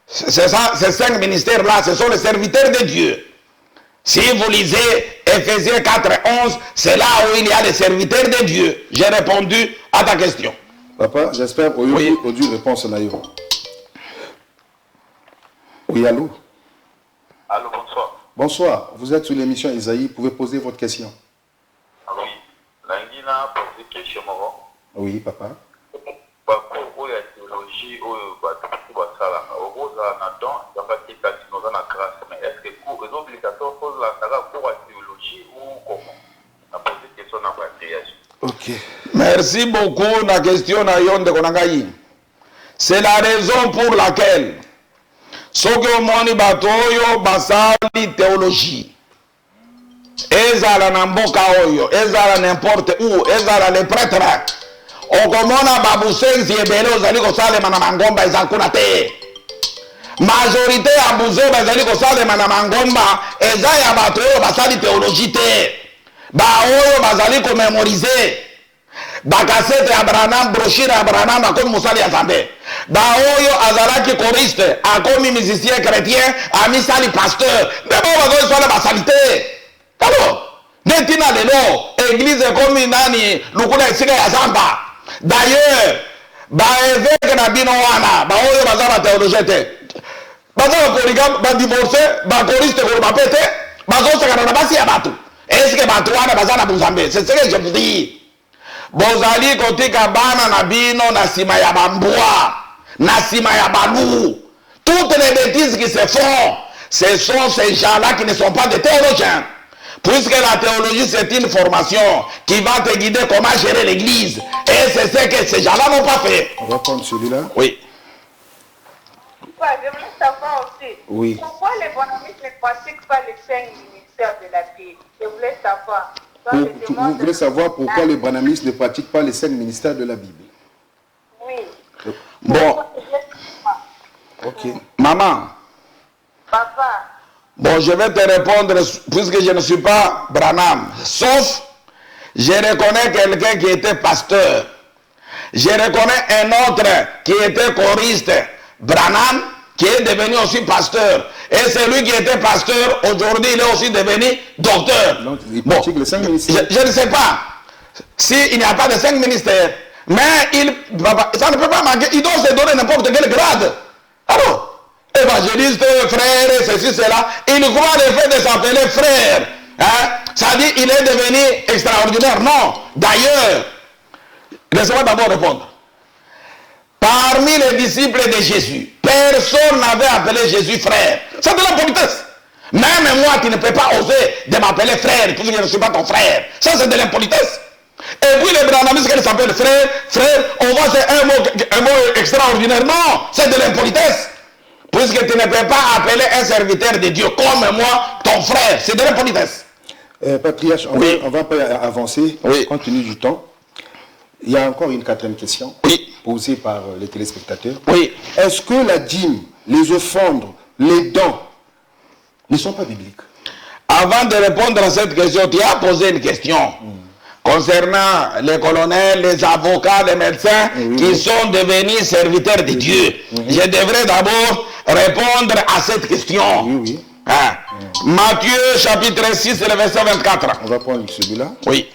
C'est ça, ces 5 ministères-là, ce sont les serviteurs de Dieu. Si vous lisez Ephésiens 4:11, c'est là où il y a les serviteurs de Dieu. J'ai répondu à ta question. Papa, j'espère au dû réponse naïve. Oui, allô? Allô, bonsoir. Bonsoir, vous êtes sur l'émission Isaïe, vous pouvez poser votre question. Ah oui, l'Angina pose une question. Oui, papa. Parcours de la théologie, mais est-ce que cours est obligatoire pour la cours de théologie ou comment? On a posé une question dans la triage. Ok. Merci beaucoup la question de Konangayi. C'est la raison pour laquelle ceux qui ont batoyo basali théologie. Ezala namboka oyo, ezala n'importe où, ezala les prêtres. Okomona babusenzi ebele ozali kosalema na mangomba ezakuna te. Majorité ya buzo bazali kosalema na mangomba eza ya bato oyo basali théologie te. Ba oyo bazali ko mémoriser. Bakasete ya Branham, brochure ya Branham akomi musali ya Nzambe. Ba oyo azalaki choriste, akomi musicien chrétien, amisali pasteur. Mais bon bazo sala basali te. Alors, netina lelo église komi nani lukula esika ya Zamba. D'ailleurs, ba évêque na bino wana, ba oyo bazala théologie te. Bazala polygame, ba divorcé, ba choriste ko ba pété, bazo sakana na basi ya batu. Est-ce que batu wana bazala bunzambe? C'est ce que je vous dis. Bozali kotika bana na bino na sima ya bambwa, na sima ya balou. Toutes les bêtises qui se font, ce sont ces gens-là qui ne sont pas des théologiens. Puisque la théologie c'est une formation qui va te guider comment gérer l'église. Et c'est ce que ces gens-là n'ont pas fait. On va prendre celui-là. Oui. Ouais, je voulais savoir aussi. Oui. Pourquoi les bonhommistes ne pratiquent pas les 5 ministères de la Bible? Je voulais savoir. Vous voulez savoir pourquoi les branhamistes ne pratiquent pas les 5 ministères de la Bible? Oui. Bon. Ok. Maman. Papa. Bon, je vais te répondre puisque je ne suis pas Branham. Sauf, je reconnais quelqu'un qui était pasteur. Je reconnais un autre qui était choriste. Branham, qui est devenu aussi pasteur. Et celui qui était pasteur, aujourd'hui, il est aussi devenu docteur. Donc, il pratique les 5 ministères. Je ne sais pas s'il n'y a pas de 5 ministères, mais ça ne peut pas manquer. Il doit se donner n'importe quel grade. Alors, évangéliste, frère, ceci, cela, il croit le fait de s'appeler frère. Hein? Ça dit il est devenu extraordinaire. Non. D'ailleurs, laissez-moi d'abord répondre. Parmi les disciples de Jésus, personne n'avait appelé Jésus frère. C'est de la politesse. Même moi qui ne peux pas oser de m'appeler frère, puisque je ne suis pas ton frère. Ça, c'est de l'impolitesse. Et puis les branhamistes qui s'appellent frère, on voit c'est un mot extraordinaire. Non, c'est de l'impolitesse. Puisque tu ne peux pas appeler un serviteur de Dieu comme moi, ton frère. C'est de l'impolitesse. Patriarche, on va pas avancer, compte tenu du temps. Il y a encore une 4e question posée par les téléspectateurs. Oui. Est-ce que la dîme, les offrandes, les dons ne sont pas bibliques? avant de répondre à cette question, tu as posé une question concernant les colonels, les avocats, les médecins qui sont devenus serviteurs de Dieu. Je devrais d'abord répondre à cette question. Hein? Matthieu chapitre 6, le verset 24. On va prendre celui-là. Oui.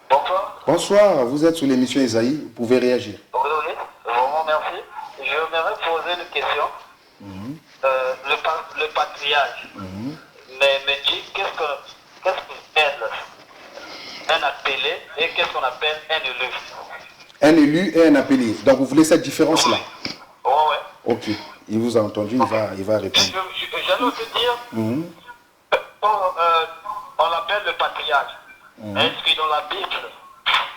Bonsoir. Bonsoir, vous êtes sur l'émission Isaïe, vous pouvez réagir. Oui, vraiment merci. J'aimerais poser une question. Le patriarche me dit qu'est-ce qu'on appelle un appelé et qu'est-ce qu'on appelle un élu. Un élu et un appelé. Donc vous voulez cette différence-là? Oui. Ok, il vous a entendu, il va répondre. J'allais aussi dire, on l'appelle le patriarche. Inscrit dans la Bible,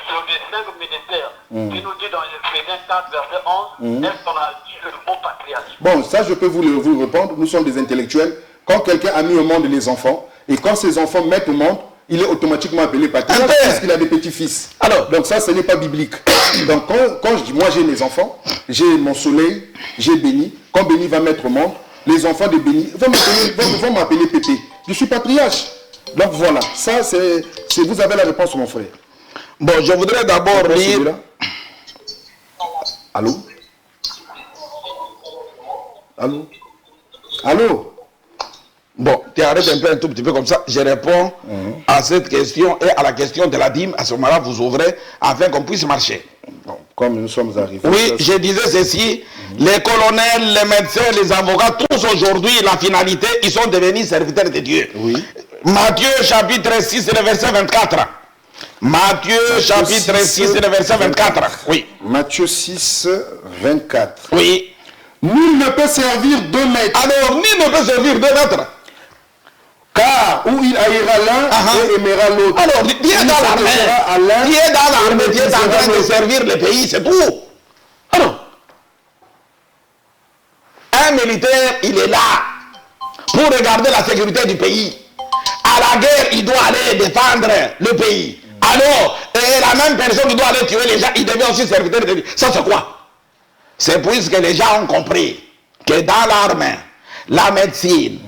sur les 5 ministères, qui nous dit dans Éphésiens 4, verset 11, est-ce qu'on a dit le mot patriarche? Bon, ça je peux vous répondre, nous sommes des intellectuels. Quand quelqu'un a mis au monde les enfants, et quand ces enfants mettent au monde, il est automatiquement appelé patriarche parce qu'il a des petits-fils. Alors, donc ça, ce n'est pas biblique. Donc quand je dis, moi j'ai mes enfants, j'ai mon soleil, j'ai Béni, quand Béni va mettre au monde, les enfants de Béni vont m'appeler Pépé. Je suis patriarche. Donc voilà, ça c'est vous avez la réponse mon frère. Bon, je voudrais d'abord lire... Allô? Allô? Allô? Bon, tu arrêtes un tout petit peu comme ça. Je réponds à cette question et à la question de la dîme. À ce moment-là, vous ouvrez afin qu'on puisse marcher. Bon, comme nous sommes arrivés... Oui, je disais ceci. Les colonels, les médecins, les avocats, tous aujourd'hui, la finalité, ils sont devenus serviteurs de Dieu. Oui. Matthieu chapitre 6, le verset 24. Matthieu chapitre 6, le verset 24. Oui. Matthieu 6, 24. Oui. Nul ne peut servir deux maîtres. Alors, nul ne peut servir deux maîtres. Car où il haïra l'un et aimera l'autre. Alors, tu es dans l'armée. Tu es dans l'armée, tu es en train de servir le pays, c'est tout. Alors, un militaire, il est là pour regarder la sécurité du pays. À la guerre, il doit aller défendre le pays. Alors, et la même personne qui doit aller tuer les gens, il devient aussi serviteur de Dieu. Ça, c'est quoi? C'est puisque les gens ont compris que dans l'armée, la médecine,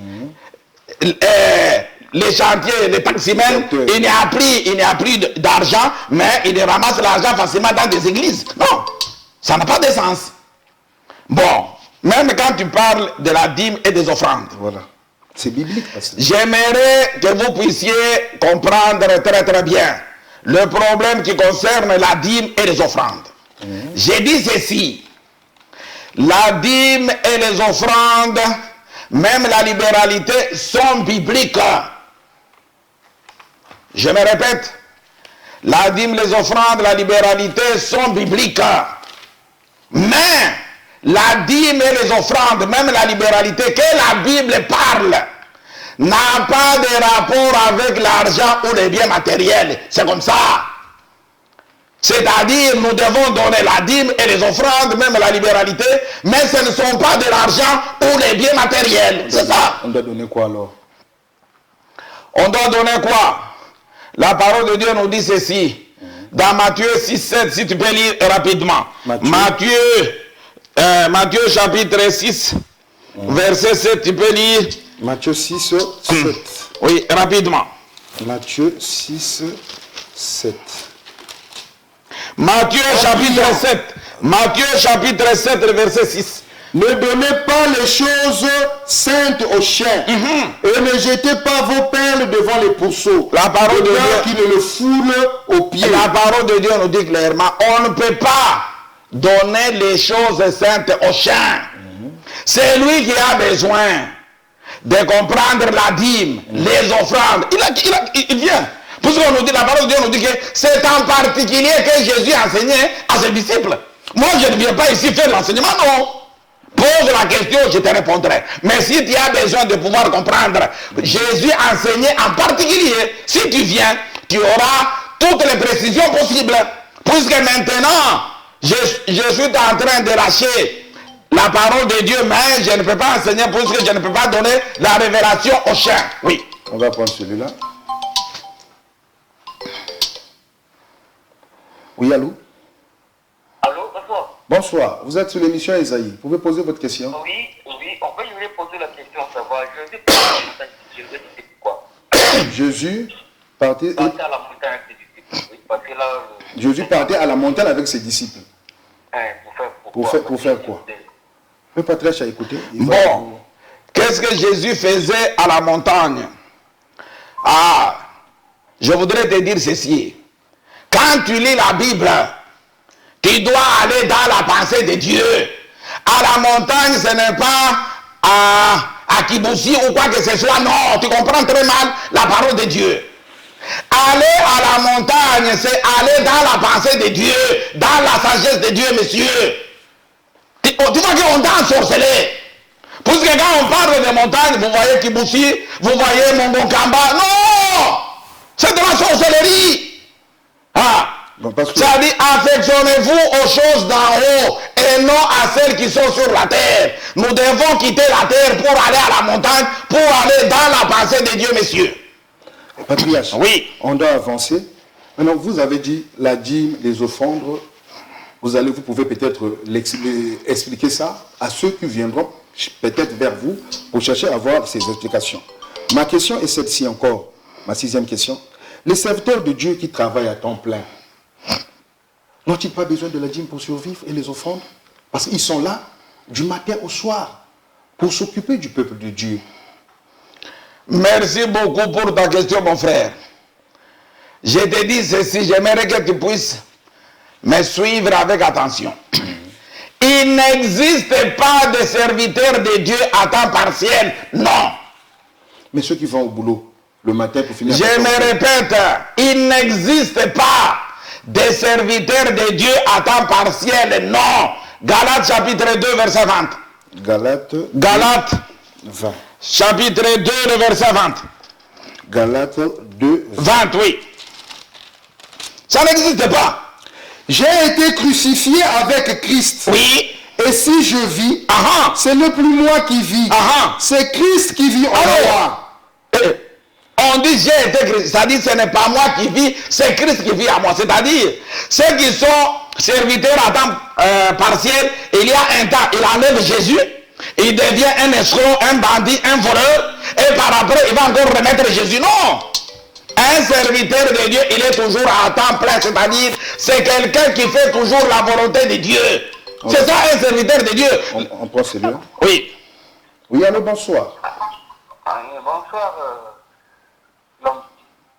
les chantiers, les taximens, il n'y a plus d'argent, mais ils ramassent l'argent facilement dans des églises. Non, ça n'a pas de sens. Bon, même quand tu parles de la dîme et des offrandes. Voilà. C'est biblique. J'aimerais que vous puissiez comprendre très très bien le problème qui concerne la dîme et les offrandes. J'ai dit ceci. La dîme et les offrandes, même la libéralité, sont bibliques. Je me répète, la dîme, les offrandes, la libéralité sont bibliques. Mais la dîme et les offrandes, même la libéralité que la Bible parle, n'a pas de rapport avec l'argent ou les biens matériels. C'est comme ça. C'est-à-dire, nous devons donner la dîme et les offrandes, même la libéralité, mais ce ne sont pas de l'argent ou les biens matériels. C'est ça. On doit donner quoi alors? On doit donner quoi? La parole de Dieu nous dit ceci. Dans Matthieu 6, 7, si tu peux lire rapidement. Matthieu chapitre 6, verset 7, tu peux lire. Matthieu 6, 7. Oui, rapidement. Matthieu 6, 7. Matthieu chapitre 7. Matthieu chapitre 7, le verset 6. Ne donnez pas les choses saintes aux chiens et ne jetez pas vos perles devant les pourceaux. La parole de Dieu qui ne le foule aux pieds. La parole de Dieu nous dit clairement, on ne peut pas donner les choses saintes aux chiens. C'est lui qui a besoin de comprendre la dîme, les offrandes. Il vient. Puisqu'on nous dit, la parole de Dieu nous dit que c'est en particulier que Jésus a enseigné à ses disciples. Moi, je ne viens pas ici faire l'enseignement, non. Pose la question, je te répondrai. Mais si tu as besoin de pouvoir comprendre, Jésus a enseigné en particulier. Si tu viens, tu auras toutes les précisions possibles. Puisque maintenant, je suis en train de lâcher la parole de Dieu, mais je ne peux pas enseigner puisque je ne peux pas donner la révélation aux chiens. Oui. On va prendre celui-là. Oui, allô? Allô, bonsoir. Bonsoir, vous êtes sur l'émission Isaïe. Vous pouvez poser votre question? Oui, en fait, je voulais poser la question, savoir. savoir, Jésus partait à la montagne de Dieu, c'est quoi? Jésus partait, Partait à la montagne avec ses disciples. Oui, parce que là, Jésus partait à la montagne avec ses disciples. Pour faire quoi? Le patriarche a écouté. Bon, qu'est-ce que Jésus faisait à la montagne? Ah, je voudrais te dire ceci. Quand tu lis la Bible, tu dois aller dans la pensée de Dieu. À la montagne, ce n'est pas à Kiboussi ou quoi que ce soit. Non, tu comprends très mal la parole de Dieu. Aller à la montagne, c'est aller dans la pensée de Dieu, dans la sagesse de Dieu, monsieur. Tu vois qu'on danse sorcelé. Parce que quand on parle de montagne, vous voyez Kiboussi, vous voyez Mongokamba. Non! C'est de la sorcellerie. Ah! Ça dit, affectionnez-vous aux choses d'en haut et non à celles qui sont sur la terre. Nous devons quitter la terre pour aller à la montagne, pour aller dans la pensée de Dieu, messieurs. Patriarche, oui. On doit avancer. Maintenant, vous avez dit la dîme, les offrandes. Vous pouvez peut-être expliquer ça à ceux qui viendront peut-être vers vous pour chercher à avoir ces explications. Ma question est celle-ci encore, ma 6e question. Les serviteurs de Dieu qui travaillent à temps plein, n'ont-ils pas besoin de la dîme pour survivre et les offrandes? Parce qu'ils sont là du matin au soir pour s'occuper du peuple de Dieu. Merci beaucoup pour ta question, mon frère. Je te dis ceci, j'aimerais que tu puisses me suivre avec attention. Il n'existe pas de serviteurs de Dieu à temps partiel, non. Mais ceux qui vont au boulot le matin pour finir... Je me répète, il n'existe pas de serviteurs de Dieu à temps partiel, non. Galates chapitre 2, verset 20. Galates 20. Chapitre 2, le verset 20. Galates 2, 20, oui. Ça n'existe pas. J'ai été crucifié avec Christ. Oui. Et si je vis, ce n'est plus moi qui vis. C'est Christ qui vit en moi. On dit j'ai été crucifié. C'est-à-dire ce n'est pas moi qui vis, c'est Christ qui vit en moi. C'est-à-dire ceux qui sont serviteurs à temps partiel, il y a un temps, il enlève Jésus, il devient un escroc, un bandit, un voleur, et par après il va encore remettre Jésus. Non. Un serviteur de Dieu, il est toujours à temps plein, c'est-à-dire c'est quelqu'un qui fait toujours la volonté de Dieu. C'est ça un serviteur de Dieu. On prend celui-là. Oui. Oui, allô, bonsoir. Bonsoir.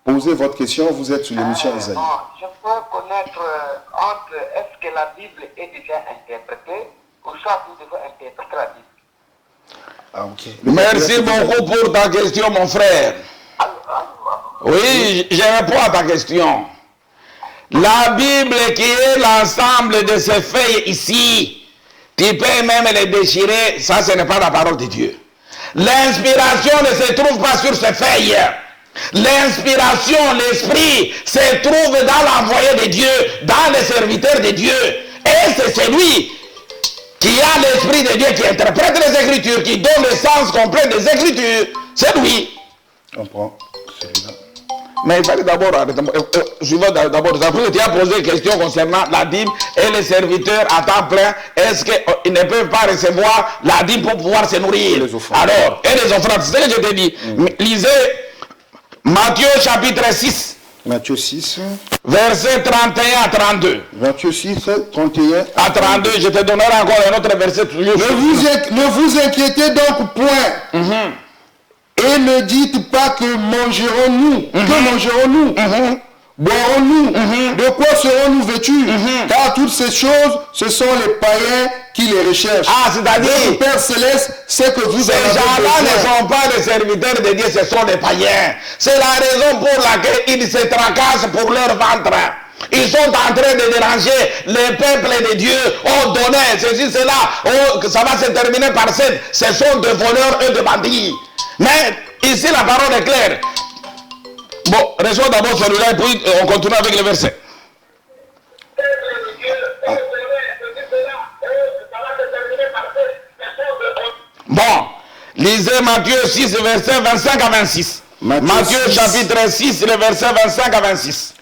Posez votre question, vous êtes sur l'émission Isaïe. Je peux connaître entre est-ce que la Bible est déjà interprétée ou soit vous devez interpréter la Bible. Ah, ok. Merci beaucoup pour ta question, mon frère. Oui, je réponds à ta question. La Bible qui est l'ensemble de ces feuilles ici, tu peux même les déchirer, ça ce n'est pas la parole de Dieu. L'inspiration ne se trouve pas sur ces feuilles. L'inspiration, l'esprit se trouve dans l'envoyé de Dieu, dans les serviteurs de Dieu. Et c'est celui qui a l'esprit de Dieu qui interprète les Écritures, qui donne le sens complet des Écritures. C'est lui. On prend celui-là. Mais il fallait d'abord, tu as posé une question concernant la dîme et les serviteurs à temps plein. Est-ce qu'ils ne peuvent pas recevoir la dîme pour pouvoir se nourrir? Alors, et les offrandes, c'est ce que je t'ai dit. Lisez Matthieu chapitre 6. Matthieu 6. Verset 31 à 32. Matthieu 6, 31 à 32. Je te donnerai encore un autre verset. Ne vous inquiétez donc point. Et ne dites pas que mangerons-nous, que mangerons-nous, boirons-nous, de quoi serons-nous vêtus, car toutes ces choses, ce sont les païens qui les recherchent. Ah, c'est-à-dire, le Père Céleste sait que vous ces gens-là ne sont pas des serviteurs de Dieu, ce sont des païens. C'est la raison pour laquelle ils se tracassent pour leur ventre. Ils sont en train de déranger les peuples de Dieu. Oh, donnez, ceci, cela. Oh, ça va se terminer par cette. Ce sont des voleurs et des bandits. Mais ici, la parole est claire. Bon, reçois d'abord celui-là et puis on continue avec le verset. Bon, lisez Matthieu 6, verset 25 à 26. Matthieu chapitre 6, le verset 25 à 26.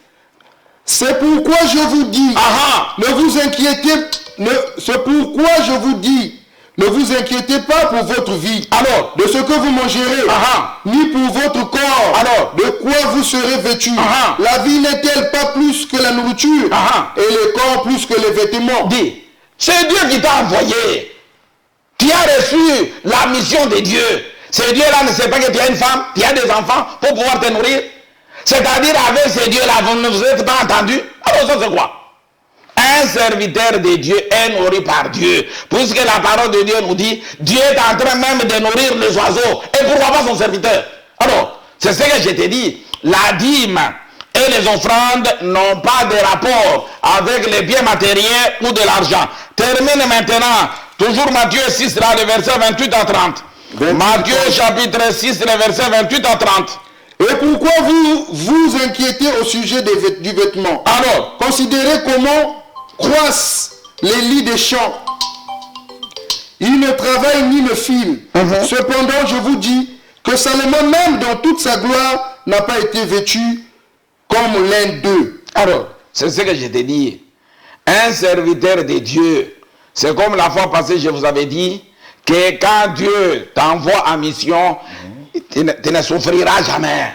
C'est pourquoi je vous dis, ne vous inquiétez, c'est pourquoi je vous dis Ne vous inquiétez pas pour votre vie, Alors, de ce que vous mangerez, ni pour votre corps, Alors, de quoi vous serez vêtus. La vie n'est-elle pas plus que la nourriture, et le corps plus que les vêtements? Dis, c'est Dieu qui t'a envoyé. Tu as reçu la mission de Dieu. Ce Dieu-là ne sait pas que tu as une femme, tu as des enfants pour pouvoir te nourrir. C'est-à-dire avec ce Dieu-là, vous ne vous êtes pas entendu. Alors ça c'est quoi? Un serviteur de Dieu est nourri par Dieu. Puisque la parole de Dieu nous dit, Dieu est en train même de nourrir les oiseaux. Et pourquoi pas son serviteur? Alors, c'est ce que je t'ai dit. La dîme et les offrandes n'ont pas de rapport avec les biens matériels ou de l'argent. Termine maintenant. Toujours Matthieu 6, là, le verset 28 à 30. Matthieu chapitre 6, le verset 28 à 30. Et pourquoi vous vous inquiétez au sujet du vêtement? Alors, considérez comment croissent les lits des champs. Ils ne travaillent ni ne filent. Cependant, je vous dis que Salomon, même dans toute sa gloire, n'a pas été vêtu comme l'un d'eux. Alors, c'est ce que je t'ai dit. Un serviteur de Dieu, c'est comme la fois passée, je vous avais dit, que quand Dieu t'envoie en mission, tu ne souffriras jamais.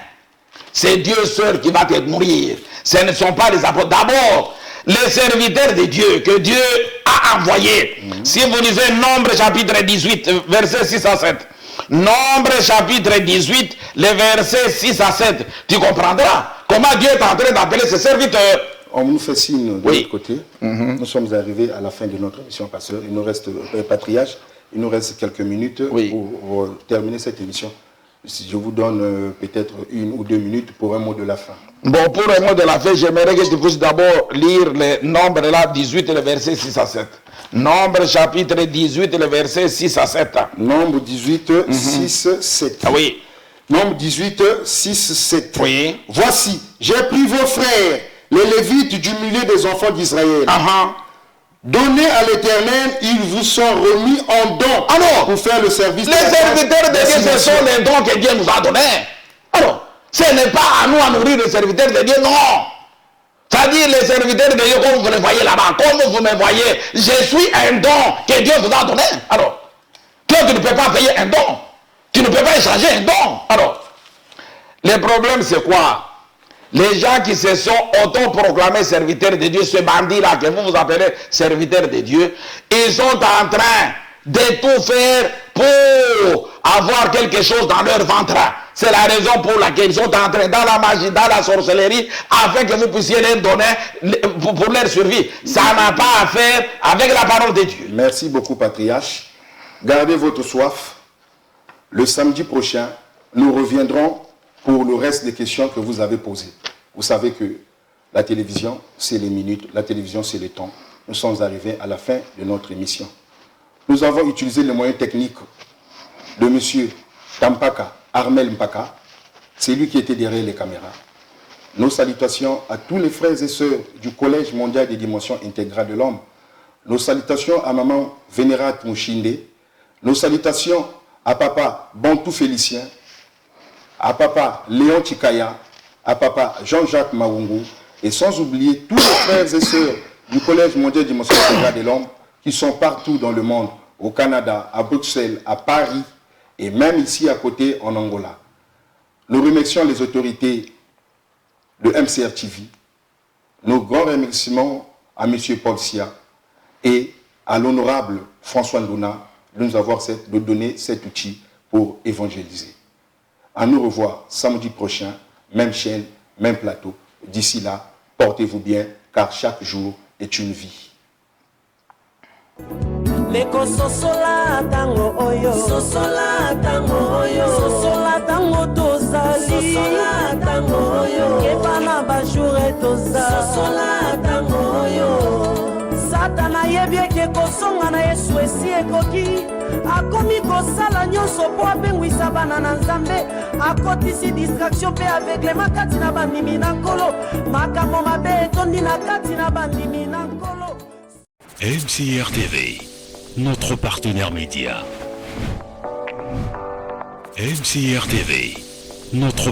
C'est Dieu seul qui va te nourrir. Ce ne sont pas les apôtres. D'abord, les serviteurs de Dieu que Dieu a envoyés. Si vous lisez Nombre chapitre 18, verset 6 à 7. Nombre chapitre 18, les versets 6 à 7. Tu comprendras comment Dieu est en train d'appeler ses serviteurs. On nous fait signe de l'autre côté. Nous sommes arrivés à la fin de notre émission, pasteur. Il nous reste, patriarche, il nous reste quelques minutes pour terminer cette émission. Si je vous donne peut-être 1 ou 2 minutes pour un mot de la fin. Bon, pour un mot de la fin, j'aimerais que tu puisses d'abord lire les nombres là, 18 et le verset 6 à 7. Nombre chapitre 18 et le verset 6 à 7. Nombre 18, 6, 7. Ah oui. Nombre 18, 6, 7. Oui. Voici, j'ai pris vos frères, les Lévites du milieu des enfants d'Israël. Donnez à l'Éternel, ils vous sont remis en don. Alors, pour faire le service. Les serviteurs de Dieu, ce sont les dons que Dieu nous a donnés. Alors, ce n'est pas à nous à nourrir les serviteurs de Dieu, non. C'est-à-dire les serviteurs de Dieu, comme vous les voyez là-bas, comme vous me voyez, je suis un don que Dieu vous a donné. Alors, toi, tu ne peux pas payer un don. Tu ne peux pas échanger un don. Alors, le problème, c'est quoi? Les gens qui se sont autoproclamés serviteurs de Dieu, ce bandit-là que vous appelez serviteurs de Dieu, ils sont en train de tout faire pour avoir quelque chose dans leur ventre. C'est la raison pour laquelle ils sont en train, dans la magie, dans la sorcellerie, afin que vous puissiez leur donner pour leur survie. Ça n'a pas à faire avec la parole de Dieu. Merci beaucoup, patriarche. Gardez votre soif. Le samedi prochain, nous reviendrons pour le reste des questions que vous avez posées. Vous savez que la télévision, c'est les minutes, la télévision, c'est le temps. Nous sommes arrivés à la fin de notre émission. Nous avons utilisé les moyens techniques de M. Tampaka, Armel Mpaka. C'est lui qui était derrière les caméras. Nos salutations à tous les frères et sœurs du Collège mondial des dimensions intégrales de l'homme. Nos salutations à maman Vénérat Mouchinde. Nos salutations à papa Bantou Félicien, à papa Léon Chikaya, à papa Jean-Jacques Maungu, et sans oublier tous les frères et sœurs du Collège mondial des dimensions intégrales de l'homme qui sont partout dans le monde, au Canada, à Bruxelles, à Paris, et même ici à côté en Angola. Nous remercions les autorités de MCR TV. Nos grands remerciements à M. Paul Sia et à l'honorable François Ndouna de nous avoir donné cet outil pour évangéliser. À nous revoir samedi prochain, même chaîne, même plateau. D'ici là, portez-vous bien, car chaque jour est une vie. Leko sosola tango oyo, sosola tango oyo, sosola tango tozali, sosola tango oyo, kebana bajure tozali, sosola tango oyo. Satana yebieke kosonga na Yesu esi ekoki, akomi kosala nyonso po abengwisa bana na Nzambe, akotisi distraction pe aveuglement kati na bandimi na nkolo, makambo mabe etondi na kati na bandimi na nkolo. MCR TV, notre partenaire média. MCR TV, notre